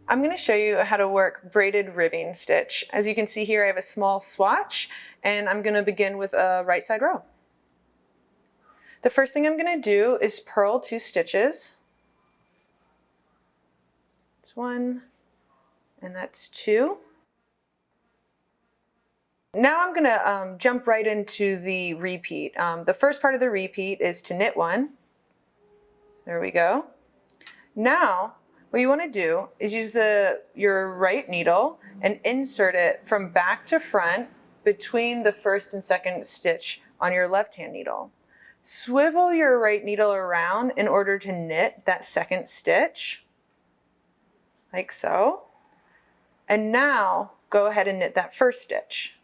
I'm going to show you how to work braided ribbing stitch. As you can see here, I have a small swatch, and I'm going to begin with a right side row. The first thing I'm going to do is purl 2 stitches. That's 1, and that's 2. Now I'm going to jump right into the repeat. The first part of the repeat is to knit 1. So there we go. Now, what you want to do is use your right needle and insert it from back to front between the first and second stitch on your left hand needle. Swivel your right needle around in order to knit that second stitch, like so. And now go ahead and knit that first stitch.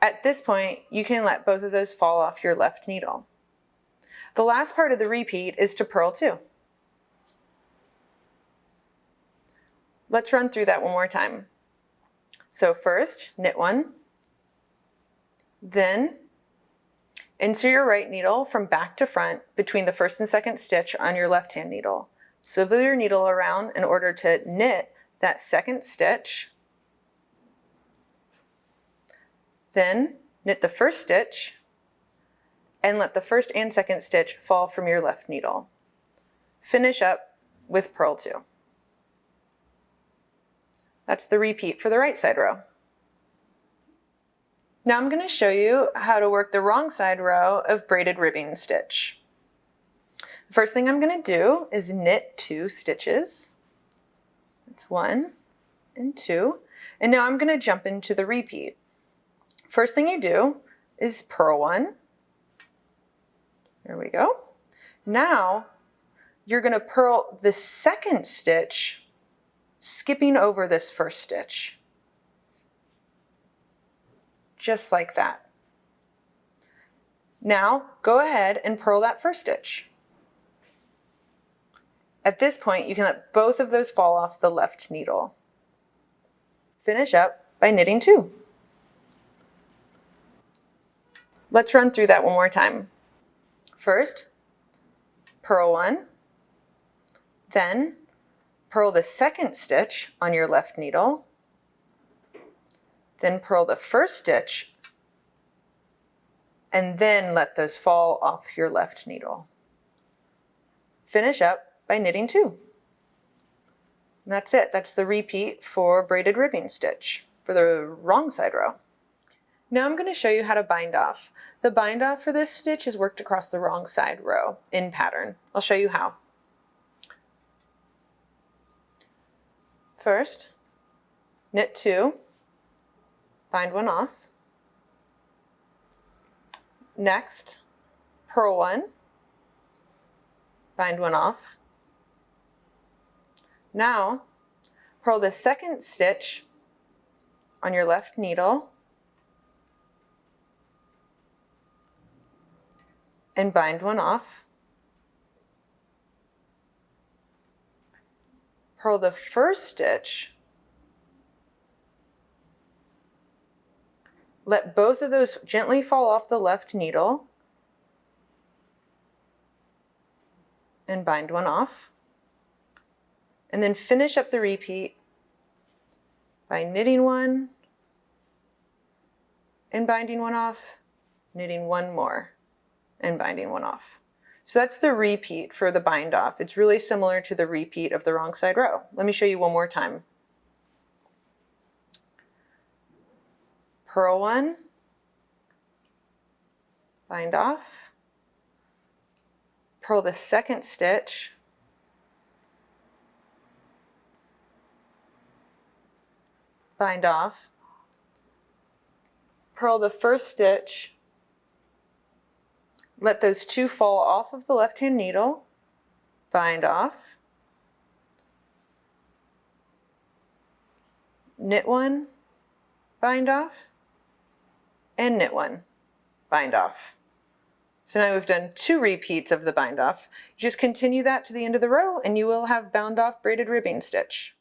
At this point, you can let both of those fall off your left needle. The last part of the repeat is to purl 2. Let's run through that one more time. So first, knit 1, then insert your right needle from back to front between the first and second stitch on your left hand needle. Swivel your needle around in order to knit that second stitch, then knit the first stitch, and let the first and second stitch fall from your left needle. Finish up with purl 2. That's the repeat for the right side row. Now I'm going to show you how to work the wrong side row of braided ribbing stitch. The first thing I'm going to do is knit 2 stitches. That's 1 and 2. And now I'm going to jump into the repeat. First thing you do is purl 1. There we go. Now you're going to purl the second stitch, skipping over this first stitch. Just like that. Now go ahead and purl that first stitch. At this point, you can let both of those fall off the left needle. Finish up by knitting 2. Let's run through that one more time. First, purl 1, then purl the second stitch on your left needle, then purl the first stitch, and then let those fall off your left needle. Finish up by knitting 2. And that's it. That's the repeat for braided ribbing stitch for the wrong side row. Now I'm going to show you how to bind off. The bind off for this stitch is worked across the wrong side row in pattern. I'll show you how. First, knit 2, bind 1 off. Next, purl 1, bind 1 off. Now, purl the second stitch on your left needle and bind 1 off. Purl the first stitch, let both of those gently fall off the left needle and bind 1 off, and then finish up the repeat by knitting 1 and binding 1 off, knitting 1 more and binding 1 off. So that's the repeat for the bind off. It's really similar to the repeat of the wrong side row. Let me show you one more time. Purl 1, bind off, purl the second stitch, bind off, purl the first stitch, let those 2 fall off of the left hand needle, bind off, knit 1, bind off, and knit 1, bind off. So now we've done 2 repeats of the bind off. Just continue that to the end of the row and you will have bound off braided ribbing stitch.